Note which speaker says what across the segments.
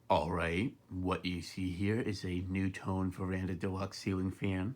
Speaker 1: Alright, what you see here is a NuTone Verandah Deluxe ceiling fan.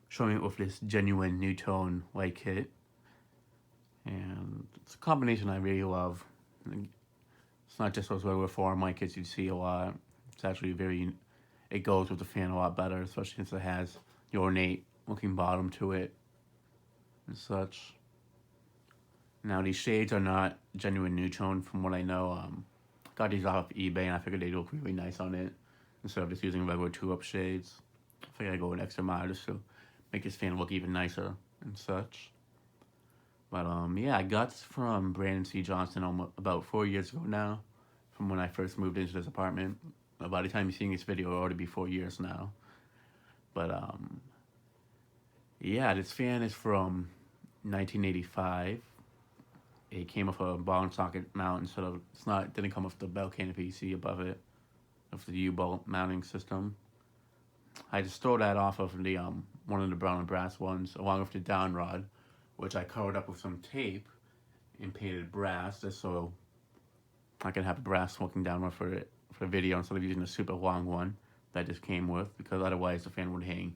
Speaker 1: Showing it with this genuine NuTone light kit. And it's a combination I really love. It's not just those regular foreign light kits you see a lot. It's actually it goes with the fan a lot better, especially since it has the ornate looking bottom to it and such. Now these shades are not genuine NuTone from what I know. Got these off eBay and I figured they'd look really nice on it instead of just using regular 2-up shades. I figured I'd go an extra mile just to make this fan look even nicer and such. But yeah, I got this from Brandon C. Johnson about 4 years ago now, from when I first moved into this apartment. By the time you're seeing this video, it'll already be 4 years now. But yeah, this fan is from 1985. It came with a ball and socket mount instead of, it didn't come with the bell canopy you see above it, of the U-bolt mounting system. I just stole that off of the one of the brown and brass ones, along with the downrod, which I covered up with some tape and painted brass, just so I could have a brass looking downward for the video instead of using the super long one that just came with, because otherwise the fan would hang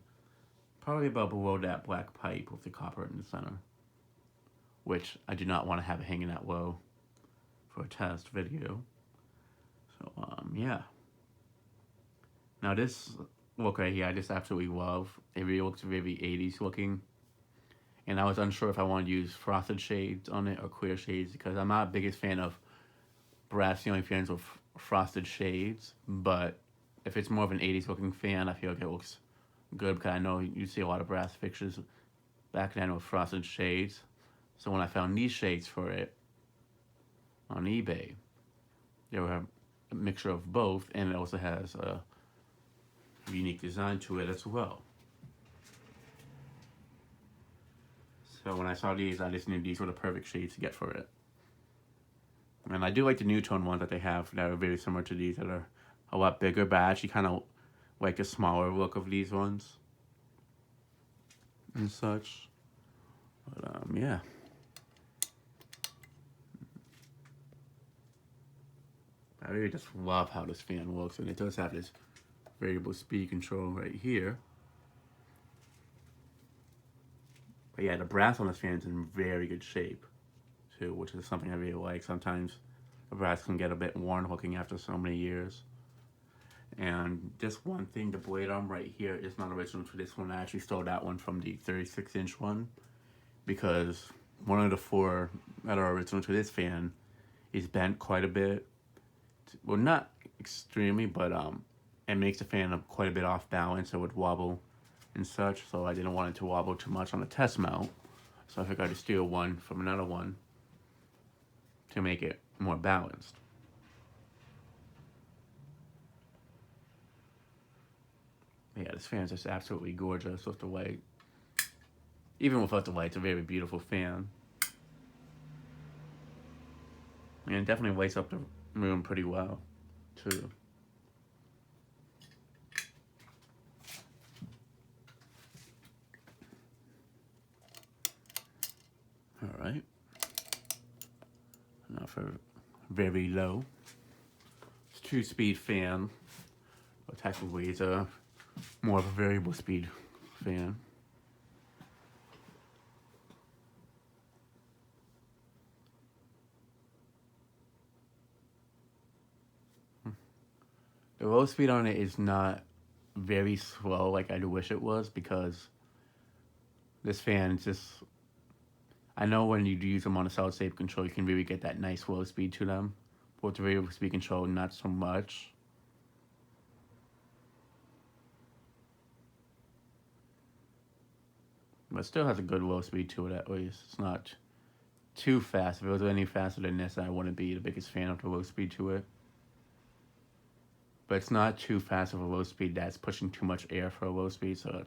Speaker 1: probably about below that black pipe with the copper in the center, which I do not want to have it hanging that low for a test video. So yeah. Now this look right here, I just absolutely love. It really looks very 80s looking. And I was unsure if I wanted to use frosted shades on it or clear shades, because I'm not the biggest fan of brass ceiling fans with frosted shades. But if it's more of an 80s looking fan, I feel like it looks good, because I know you see a lot of brass fixtures back then with frosted shades. So when I found these shades for it on eBay, they were a mixture of both, and it also has a unique design to it as well. So when I saw these, I just knew these were the perfect shades to get for it. And I do like the NuTone ones that they have that are very similar to these, that are a lot bigger, but I actually kind of like the smaller look of these ones and such. But yeah. I really just love how this fan looks, and it does have this variable speed control right here. But yeah, the brass on this fan is in very good shape too, which is something I really like. Sometimes the brass can get a bit worn looking after so many years. And this one thing, the blade arm right here, is not original to this one. I actually stole that one from the 36-inch one, because one of the 4 that are original to this fan is bent quite a bit. Well, not extremely, but it makes the fan quite a bit off balance. It would wobble and such, so I didn't want it to wobble too much on the test mount. So I figured I'd steal one from another one to make it more balanced. Yeah, this fan is just absolutely gorgeous with the light. Even without the light, it's a very beautiful fan. And it definitely lights up the room pretty well, too. Alright. Now for very low. It's 2-speed fan. But technically it's more of a variable speed fan. The low speed on it is not very slow like I do wish it was, because this fan is just, I know when you use them on a solid state control, you can really get that nice low speed to them. But with the variable speed control, not so much. But it still has a good low speed to it at least. It's not too fast. If it was any faster than this, I wouldn't be the biggest fan of the low speed to it. But it's not too fast of a low speed that's pushing too much air for a low speed, so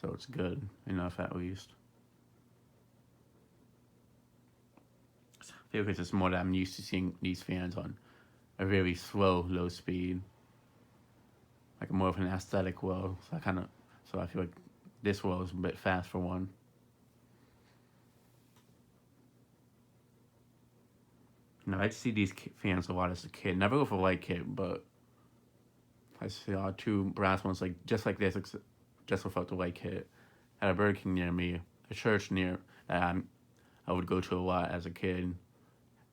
Speaker 1: it's good enough at least. I feel like it's just more that I'm used to seeing these fans on a very slow low speed, like more of an aesthetic low. So I feel like this low is a bit fast for one. No, I'd see these fans a lot as a kid. Never with a light kit, but I saw two brass ones like just like this, just without the light kit. At a Burger King near me, a church near that I would go to a lot as a kid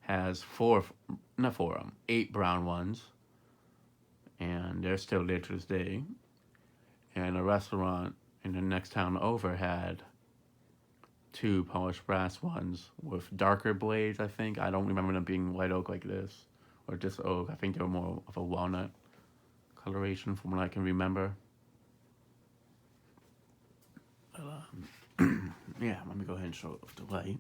Speaker 1: has eight brown ones, and they're still there to this day. And a restaurant in the next town over had two polished brass ones with darker blades, I think. I don't remember them being white oak like this, or just oak. I think they were more of a walnut coloration from what I can remember. Yeah, let me go ahead and show it with the light.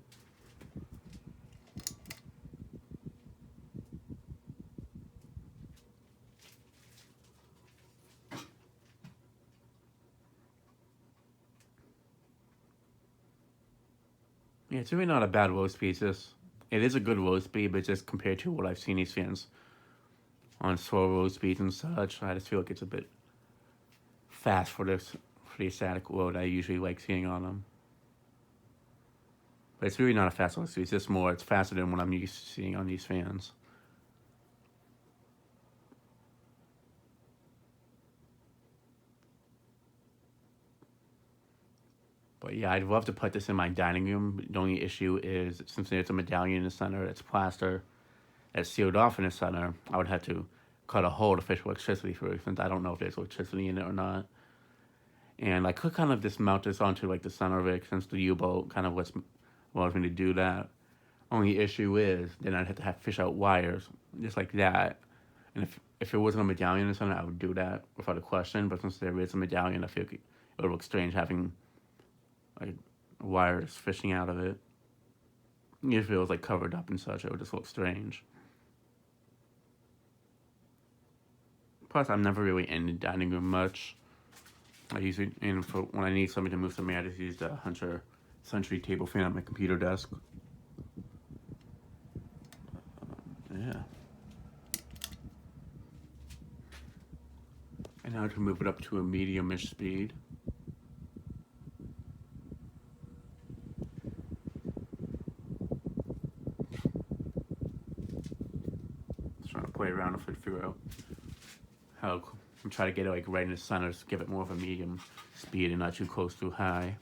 Speaker 1: Yeah, it's really not a bad roast speed. It is a good roast speed, but just compared to what I've seen these fans on slow roast speeds and such, I just feel like it's a bit fast for the static load I usually like seeing on them. But it's really not a fast roast speed. It's just more, it's faster than what I'm used to seeing on these fans. But yeah, I'd love to put this in my dining room. The only issue is, since there's a medallion in the center, it's plaster, that's sealed off in the center, I would have to cut a hole to fish electricity through, since I don't know if there's electricity in it or not. And I could kind of just mount this onto like the center of it, since the U-bolt kind of allows me to do that. Only issue is, then I'd have to fish out wires, just like that. And if it wasn't a medallion in the center, I would do that without a question. But since there is a medallion, I feel like it would look strange having like wires fishing out of it. If it was like covered up and such, it would just look strange. Plus, I'm never really in the dining room much. I usually, and for when I need something to move something, I just use the Hunter Century table fan at my computer desk. Yeah. And now to move it up to a medium-ish speed. Just trying to play around if I figure out how I'm trying to get it like right in the center to give it more of a medium speed and not too close to high.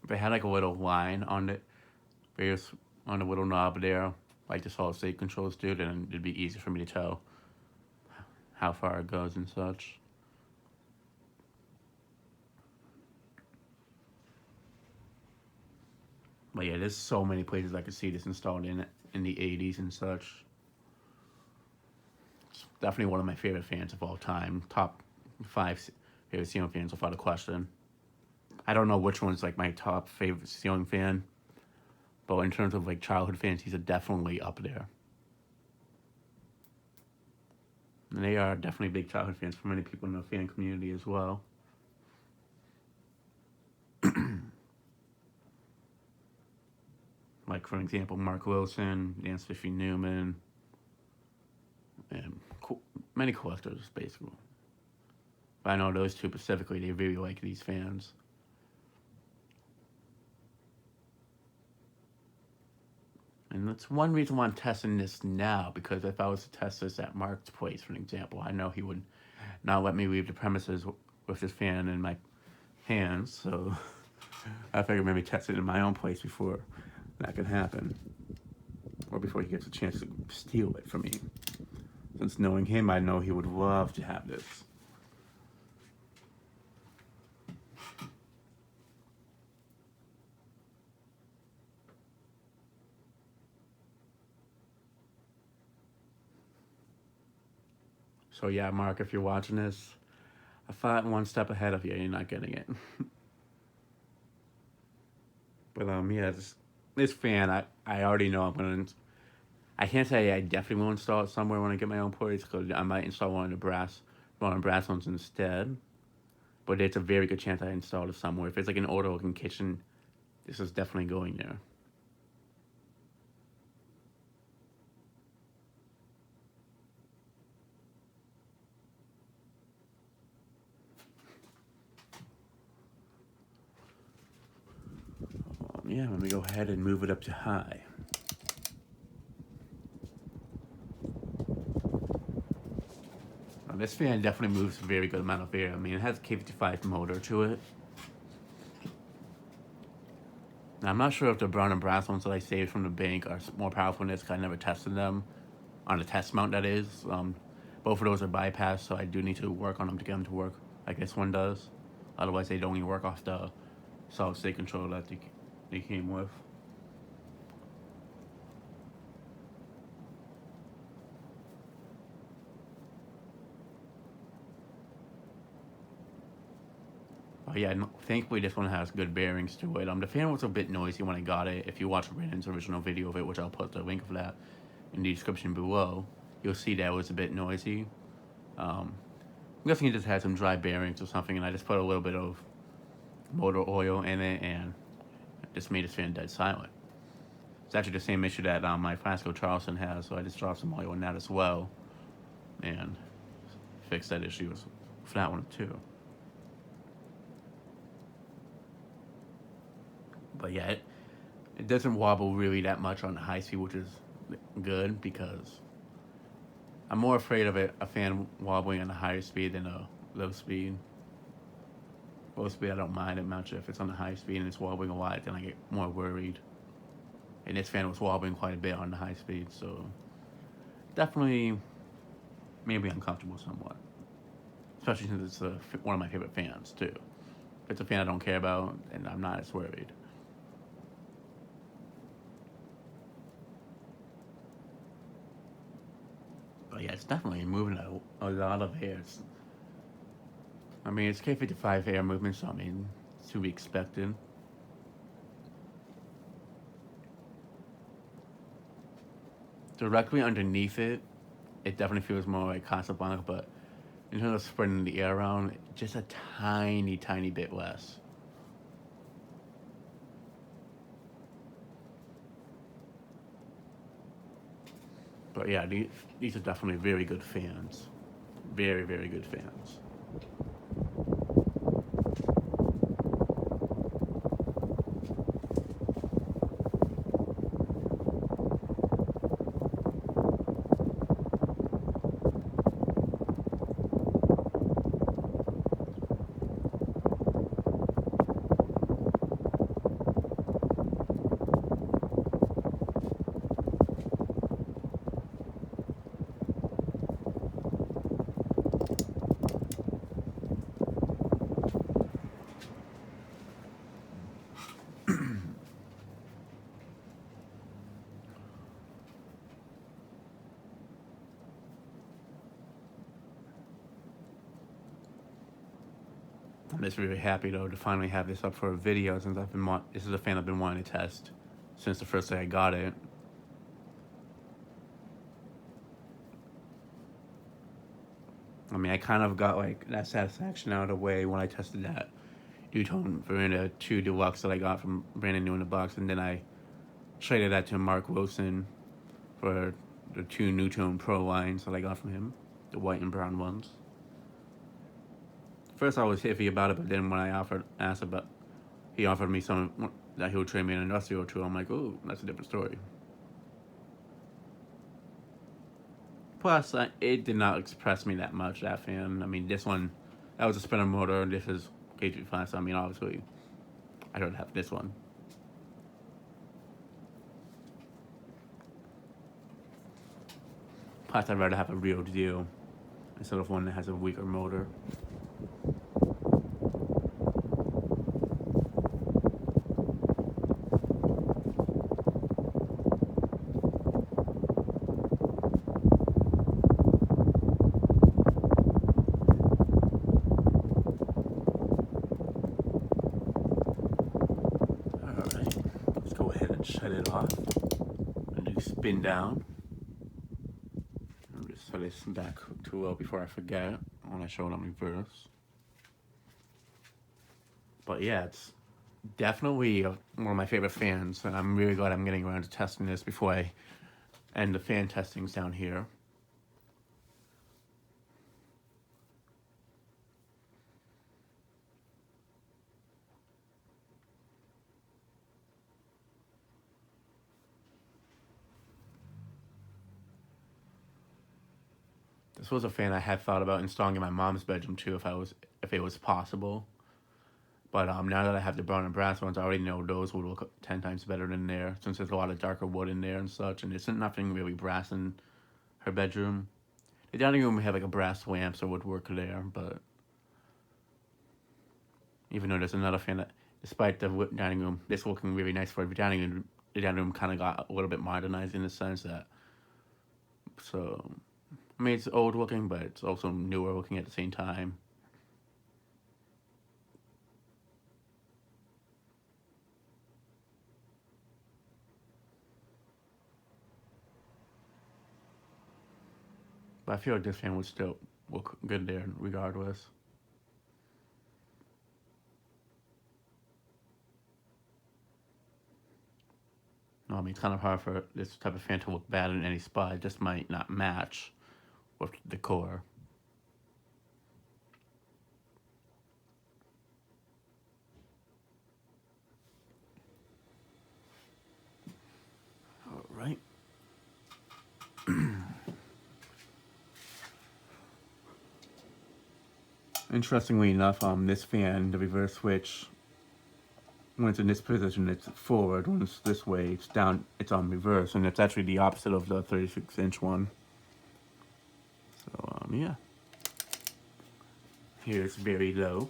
Speaker 1: If I had like a little line on it, on the little knob there, like the solid state controls do, then it'd be easy for me to tell how far it goes and such. But yeah, there's so many places I could see this installed in the 80s and such. It's definitely one of my favorite fans of all time. Top 5 favorite ceiling fans without a question. I don't know which one's like my top favorite ceiling fan, but in terms of like childhood fans, he's definitely up there. And they are definitely big childhood fans for many people in the fan community as well. Like, for example, Mark Wilson, Dan Spiffy Newman, and many collectors, basically. But I know those two specifically, they really like these fans. And that's one reason why I'm testing this now, because if I was to test this at Mark's place, for example, I know he would not let me leave the premises with this fan in my hands, so I figured maybe test it in my own place before that could happen. Or before he gets a chance to steal it from me. Since knowing him, I know he would love to have this. So yeah, Mark, if you're watching this, I thought one step ahead of you, you're not getting it. But yeah, this fan, I already know I'm gonna. I can't say I definitely will install it somewhere when I get my own place, because I might install one of the brass ones instead. But it's a very good chance I install it somewhere. If it's like an older looking kitchen, this is definitely going there. Yeah, let me go ahead and move it up to high. This fan definitely moves a very good amount of air. I mean, it has a K55 motor to it. Now, I'm not sure if the brown and brass ones that I saved from the bank are more powerful than this, because I never tested them on a test mount, that is. Both of those are bypassed, so I do need to work on them to get them to work like this one does. Otherwise, they don't even work off the solid state controller that they came with. Oh yeah, thankfully this one has good bearings to it. The fan was a bit noisy when I got it. If you watch Brandon's original video of it, which I'll put the link of that in the description below, you'll see that it was a bit noisy. I'm guessing it just had some dry bearings or something, and I just put a little bit of motor oil in it, and it just made this fan dead silent. It's actually the same issue that my Flasco Charleston has, so I just dropped some oil in that as well, and fixed that issue for that one too. But yeah, it doesn't wobble really that much on the high speed, which is good, because I'm more afraid of a fan wobbling on the higher speed than a low speed. Low speed, I don't mind it much. If it's on the high speed and it's wobbling a lot, then I get more worried. And this fan was wobbling quite a bit on the high speed, so definitely made me uncomfortable somewhat. Especially since it's one of my favorite fans, too. If it's a fan I don't care about, and I'm not as worried. But yeah, it's definitely moving a lot of air. I mean, it's K55 air movement, so I mean, it's to be expected. Directly underneath it, it definitely feels more like Casablanca, but in terms of spreading the air around, just a tiny, tiny bit less. But yeah, these are definitely very good fans. Very, very good fans. I'm just really happy though to finally have this up for a video, since this is a fan I've been wanting to test since the first day I got it. I mean, I kind of got like that satisfaction out of the way when I tested that NuTone Verandah 2 Deluxe that I got from Brandon new in the box, and then I traded that to Mark Wilson for the 2 NuTone Pro lines that I got from him, the white and brown ones. First I was iffy about it, but then when I he offered me some that he would trade me an industrial tool. I'm like, oh, that's a different story. Plus, it did not impress me that much, that fan. I mean, this one, that was a spinner motor. This is K35, so I mean, obviously, I don't have this one. Plus, I'd rather have a real deal instead of one that has a weaker motor. Shut it off and do spin down. I'll just set this back too well before I forget when I show it on reverse. But yeah, it's definitely one of my favorite fans, and I'm really glad I'm getting around to testing this before I end the fan testings down here. The This was a fan I had thought about installing in my mom's bedroom too, if it was possible. But now that I have the brown and brass ones, I already know those would look 10 times better than there, since there's a lot of darker wood in there and such, and there's nothing really brass in her bedroom. The dining room we have like a brass lamp, so it would work there, but even though there's another fan that, despite the dining room, this looking really nice for the dining room kind of got a little bit modernized in the sense that, so, I mean, it's old looking, but it's also newer looking at the same time. But I feel like this fan would still look good there regardless. No, I mean, it's kind of hard for this type of fan to look bad in any spot. It just might not match with the decor. All right. Interestingly enough, this fan, the reverse switch, when it's in this position, it's forward. When it's this way, it's down. It's on reverse, and it's actually the opposite of the 36-inch one. So yeah. Here's very low.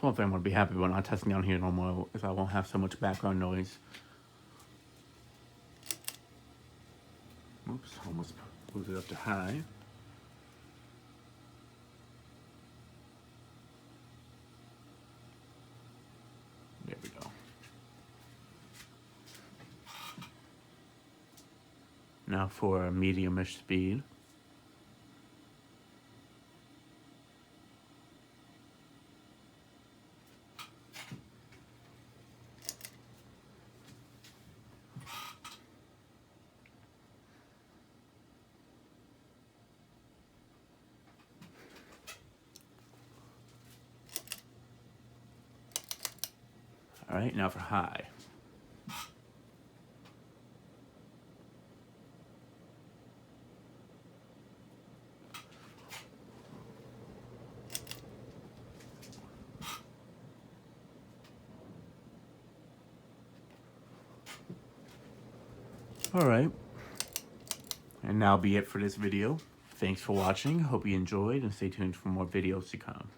Speaker 1: One thing I'm going to be happy when I'm testing down here no more is I won't have so much background noise. Oops, almost moved it up to high. There we go. Now for a medium-ish speed. All right, now for high. All right, and that'll be it for this video. Thanks for watching. Hope you enjoyed, and stay tuned for more videos to come.